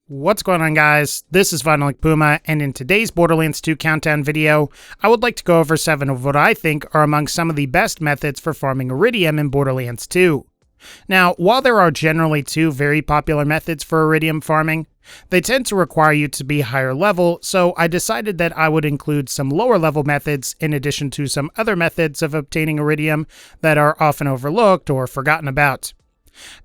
What's going on, guys? This is VinylicPuma, and in today's Borderlands 2 countdown video, I would like to go over 7 of what I think are among some of the best methods for farming Eridium in Borderlands 2. Now, while there are generally 2 very popular methods for Eridium farming, they tend to require you to be higher level, so I decided that I would include some lower level methods in addition to some other methods of obtaining Eridium that are often overlooked or forgotten about.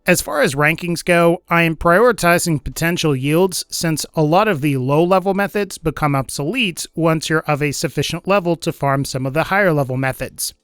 As far as rankings go, I am prioritizing potential yields since a lot of the low-level methods become obsolete once you're of a sufficient level to farm some of the higher-level methods.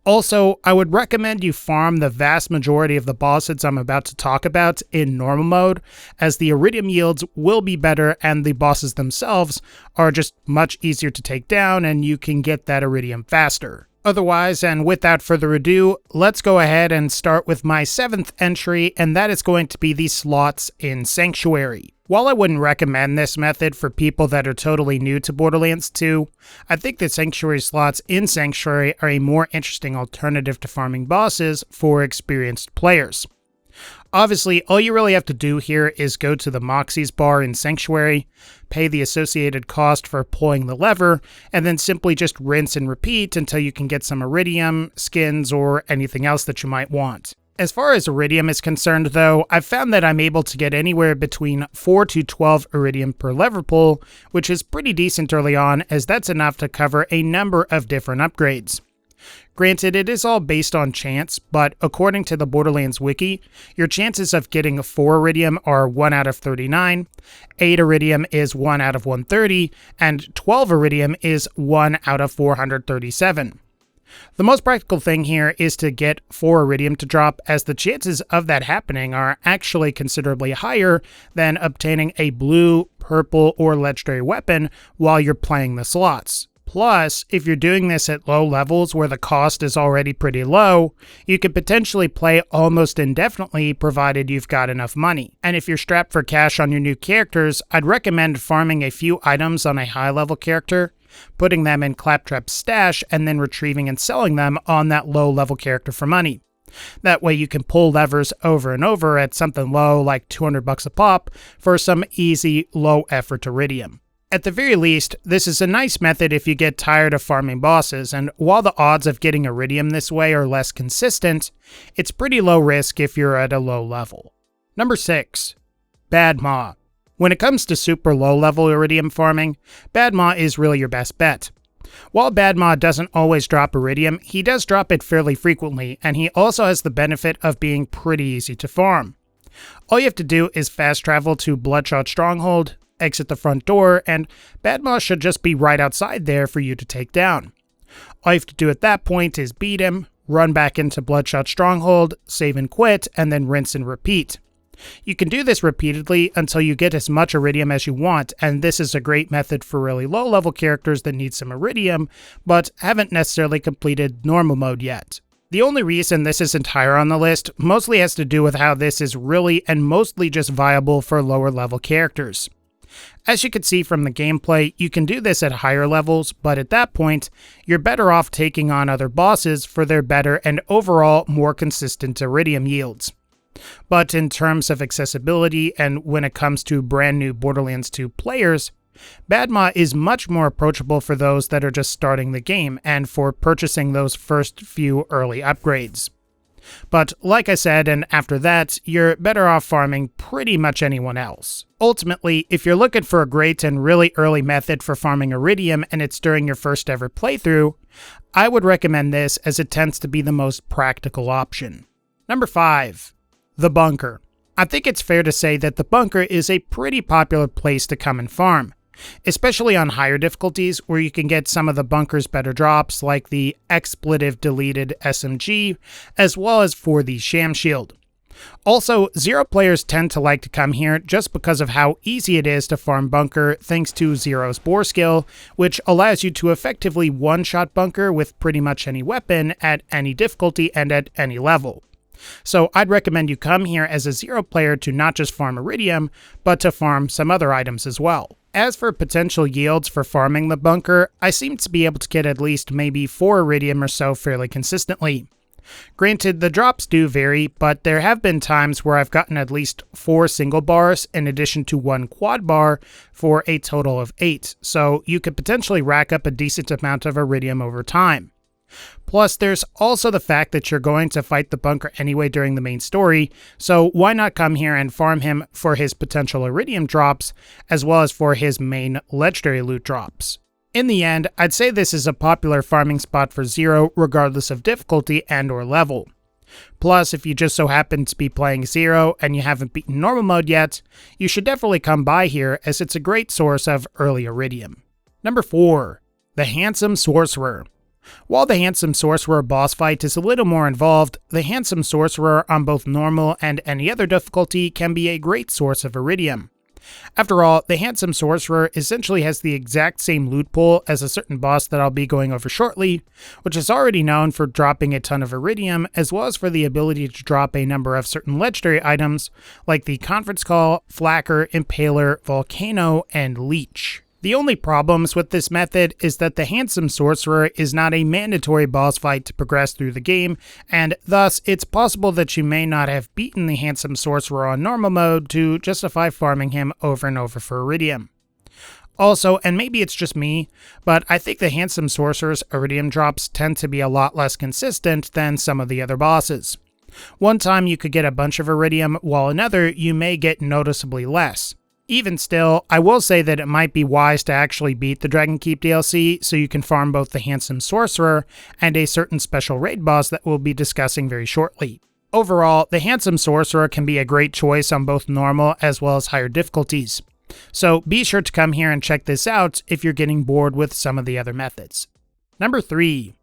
Also, I would recommend you farm the vast majority of the bosses I'm about to talk about in normal mode, as the Eridium yields will be better and the bosses themselves are just much easier to take down and you can get that Eridium faster. Otherwise, and without further ado, let's go ahead and start with my 7th entry, and that is going to be the slots in Sanctuary. While I wouldn't recommend this method for people that are totally new to Borderlands 2, I think that Sanctuary slots in Sanctuary are a more interesting alternative to farming bosses for experienced players. Obviously, all you really have to do here is go to the Moxie's bar in Sanctuary, pay the associated cost for pulling the lever, and then simply just rinse and repeat until you can get some Eridium, skins, or anything else that you might want. As far as Eridium is concerned, though, I've found that I'm able to get anywhere between 4 to 12 Eridium per lever pull, which is pretty decent early on, as that's enough to cover a number of different upgrades. Granted, it is all based on chance, but according to the Borderlands wiki, your chances of getting 4 Eridium are 1 out of 39, 8 Eridium is 1 out of 130, and 12 Eridium is 1 out of 437. The most practical thing here is to get 4 Eridium to drop, as the chances of that happening are actually considerably higher than obtaining a blue, purple, or legendary weapon while you're playing the slots. Plus, if you're doing this at low levels where the cost is already pretty low, you could potentially play almost indefinitely provided you've got enough money. And if you're strapped for cash on your new characters, I'd recommend farming a few items on a high-level character, putting them in Claptrap's stash, and then retrieving and selling them on that low-level character for money. That way you can pull levers over and over at something low like $200 a pop for some easy, low-effort Eridium. At the very least, this is a nice method if you get tired of farming bosses, and while the odds of getting Eridium this way are less consistent, it's pretty low risk if you're at a low level. Number 6. Bad Maw. When it comes to super low level Eridium farming, Bad Maw is really your best bet. While Bad Maw doesn't always drop Eridium, he does drop it fairly frequently, and he also has the benefit of being pretty easy to farm. All you have to do is fast travel to Bloodshot Stronghold, exit the front door, and Bad Maw should just be right outside there for you to take down. All you have to do at that point is beat him, run back into Bloodshot Stronghold, save and quit, and then rinse and repeat. You can do this repeatedly until you get as much Eridium as you want, and this is a great method for really low-level characters that need some Eridium, but haven't necessarily completed normal mode yet. The only reason this isn't higher on the list mostly has to do with how this is really and mostly just viable for lower-level characters. As you can see from the gameplay, you can do this at higher levels, but at that point, you're better off taking on other bosses for their better and overall more consistent Eridium yields. But in terms of accessibility and when it comes to brand new Borderlands 2 players, Bad Maw is much more approachable for those that are just starting the game and for purchasing those first few early upgrades. But like I said, and after that, you're better off farming pretty much anyone else. Ultimately, if you're looking for a great and really early method for farming Eridium and it's during your first ever playthrough, I would recommend this as it tends to be the most practical option. Number 5. The Bunker. I think it's fair to say that the Bunker is a pretty popular place to come and farm, especially on higher difficulties where you can get some of the Bunker's better drops like the expletive deleted SMG, as well as for the Sham Shield. Also, Zero players tend to like to come here just because of how easy it is to farm Bunker thanks to Zero's Bore skill, which allows you to effectively one-shot Bunker with pretty much any weapon at any difficulty and at any level. So I'd recommend you come here as a Zero player to not just farm Eridium, but to farm some other items as well. As for potential yields for farming the Bunker, I seem to be able to get at least maybe 4 Eridium or so fairly consistently. Granted, the drops do vary, but there have been times where I've gotten at least 4 single bars in addition to 1 quad bar for a total of 8, so you could potentially rack up a decent amount of Eridium over time. Plus, there's also the fact that you're going to fight the bunker anyway during the main story, so why not come here and farm him for his potential Eridium drops, as well as for his main legendary loot drops. In the end, I'd say this is a popular farming spot for Zero regardless of difficulty and or level. Plus, if you just so happen to be playing Zero and you haven't beaten normal mode yet, you should definitely come by here as it's a great source of early Eridium. Number 4. The Handsome Sorcerer. While the Handsome Sorcerer boss fight is a little more involved, the Handsome Sorcerer on both normal and any other difficulty can be a great source of Eridium. After all, the Handsome Sorcerer essentially has the exact same loot pool as a certain boss that I'll be going over shortly, which is already known for dropping a ton of Eridium, as well as for the ability to drop a number of certain legendary items like the Conference Call, Flacker, Impaler, Volcano, and Leech. The only problems with this method is that the Handsome Sorcerer is not a mandatory boss fight to progress through the game, and thus it's possible that you may not have beaten the Handsome Sorcerer on normal mode to justify farming him over and over for Eridium. Also, and maybe it's just me, but I think the Handsome Sorcerer's Eridium drops tend to be a lot less consistent than some of the other bosses. One time you could get a bunch of Eridium, while another you may get noticeably less. Even still, I will say that it might be wise to actually beat the Dragon Keep DLC so you can farm both the Handsome Sorcerer and a certain special raid boss that we'll be discussing very shortly. Overall, the Handsome Sorcerer can be a great choice on both normal as well as higher difficulties. So be sure to come here and check this out if you're getting bored with some of the other methods. Number 3.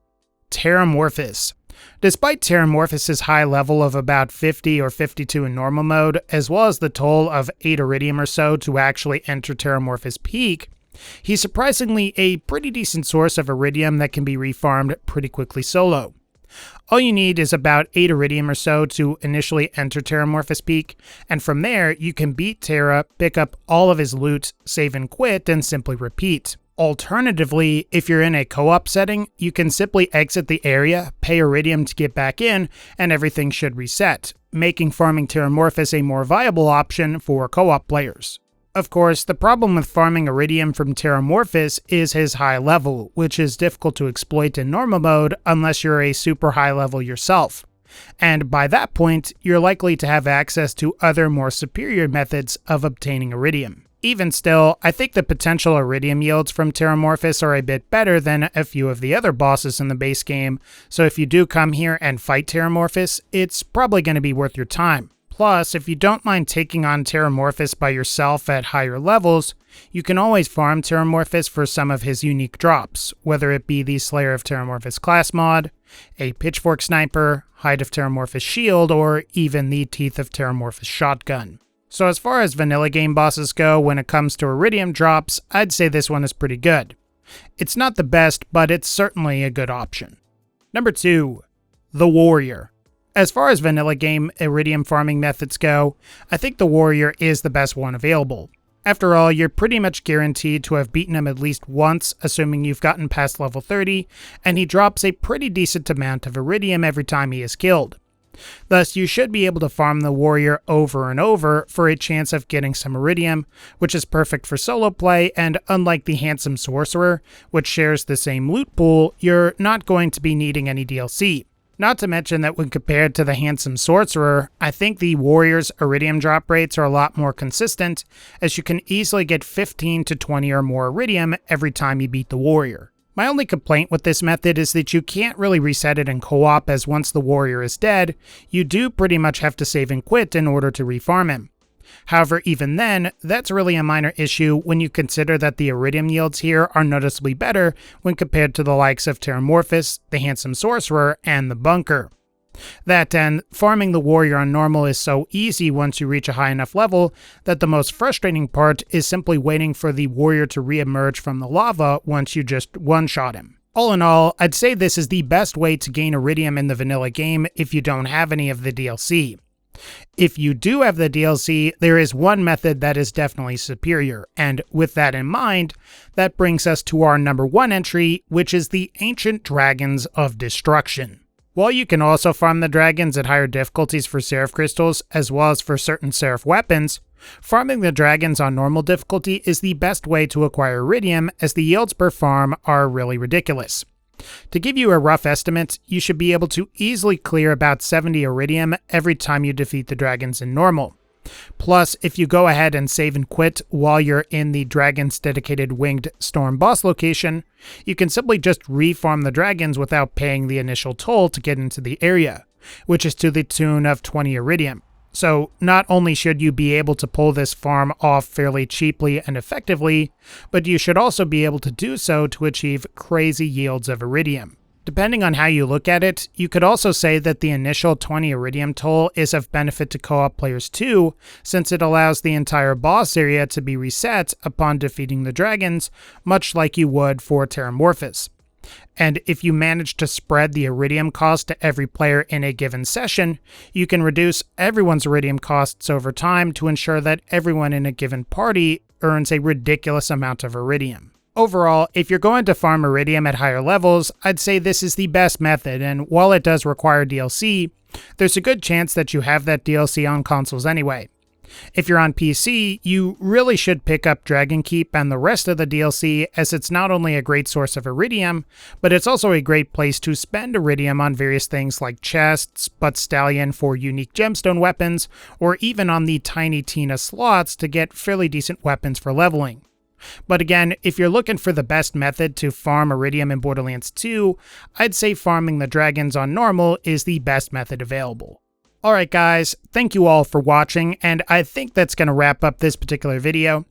Terramorphous. Despite Terramorphous's high level of about 50 or 52 in normal mode, as well as the toll of 8 Eridium or so to actually enter Terramorphous Peak, he's surprisingly a pretty decent source of Eridium that can be refarmed pretty quickly solo. All you need is about 8 Eridium or so to initially enter Terramorphous Peak, and from there you can beat Terra, pick up all of his loot, save and quit, and simply repeat. Alternatively, if you're in a co-op setting, you can simply exit the area, pay Eridium to get back in, and everything should reset, making farming Terramorphous a more viable option for co-op players. Of course, the problem with farming Eridium from Terramorphous is his high level, which is difficult to exploit in normal mode unless you're a super high level yourself. And by that point, you're likely to have access to other more superior methods of obtaining Eridium. Even still, I think the potential Eridium yields from Terramorphous are a bit better than a few of the other bosses in the base game, so if you do come here and fight Terramorphous, it's probably going to be worth your time. Plus, if you don't mind taking on Terramorphous by yourself at higher levels, you can always farm Terramorphous for some of his unique drops, whether it be the Slayer of Terramorphous class mod, a Pitchfork Sniper, Hide of Terramorphous shield, or even the Teeth of Terramorphous shotgun. So as far as vanilla game bosses go when it comes to Eridium drops, I'd say this one is pretty good. It's not the best, but it's certainly a good option. Number 2. The Warrior. As far as vanilla game Eridium farming methods go, I think the Warrior is the best one available. After all, you're pretty much guaranteed to have beaten him at least once, assuming you've gotten past level 30, and he drops a pretty decent amount of Eridium every time he is killed. Thus, you should be able to farm the Warrior over and over for a chance of getting some Eridium, which is perfect for solo play, and unlike the Handsome Sorcerer, which shares the same loot pool, you're not going to be needing any DLC. Not to mention that when compared to the Handsome Sorcerer, I think the Warrior's Eridium drop rates are a lot more consistent, as you can easily get 15 to 20 or more Eridium every time you beat the Warrior. My only complaint with this method is that you can't really reset it in co-op, as once the Warrior is dead, you do pretty much have to save and quit in order to refarm him. However, even then, that's really a minor issue when you consider that the Eridium yields here are noticeably better when compared to the likes of Terramorphous, the Handsome Sorcerer, and the Bunker. That and farming the Warrior on normal is so easy once you reach a high enough level that the most frustrating part is simply waiting for the Warrior to re-emerge from the lava once you just one-shot him. All in all, I'd say this is the best way to gain Eridium in the vanilla game if you don't have any of the DLC. If you do have the DLC, there is one method that is definitely superior, and with that in mind, that brings us to our number 1 entry, which is the Ancient Dragons of Destruction. While you can also farm the dragons at higher difficulties for Seraph crystals, as well as for certain Seraph weapons, farming the dragons on normal difficulty is the best way to acquire Eridium, as the yields per farm are really ridiculous. To give you a rough estimate, you should be able to easily clear about 70 Eridium every time you defeat the dragons in normal. Plus, if you go ahead and save and quit while you're in the Dragon's dedicated Winged Storm boss location, you can simply just reform the dragons without paying the initial toll to get into the area, which is to the tune of 20 Eridium. So not only should you be able to pull this farm off fairly cheaply and effectively, but you should also be able to do so to achieve crazy yields of Eridium. Depending on how you look at it, you could also say that the initial 20 Eridium toll is of benefit to co-op players too, since it allows the entire boss area to be reset upon defeating the dragons, much like you would for Terramorphous. And if you manage to spread the Eridium cost to every player in a given session, you can reduce everyone's Eridium costs over time to ensure that everyone in a given party earns a ridiculous amount of Eridium. Overall, if you're going to farm Eridium at higher levels, I'd say this is the best method, and while it does require DLC, there's a good chance that you have that DLC on consoles anyway. If you're on PC, you really should pick up Dragon Keep and the rest of the DLC, as it's not only a great source of Eridium, but it's also a great place to spend Eridium on various things like chests, Butt Stallion for unique gemstone weapons, or even on the Tiny Tina slots to get fairly decent weapons for leveling. But again, if you're looking for the best method to farm Eridium in Borderlands 2, I'd say farming the dragons on normal is the best method available. Alright guys, thank you all for watching, and I think that's going to wrap up this particular video.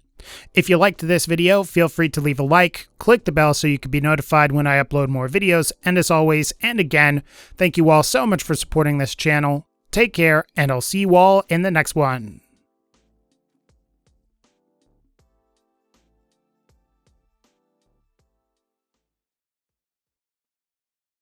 If you liked this video, feel free to leave a like, click the bell so you can be notified when I upload more videos, and as always, and again, thank you all so much for supporting this channel. Take care, and I'll see you all in the next one.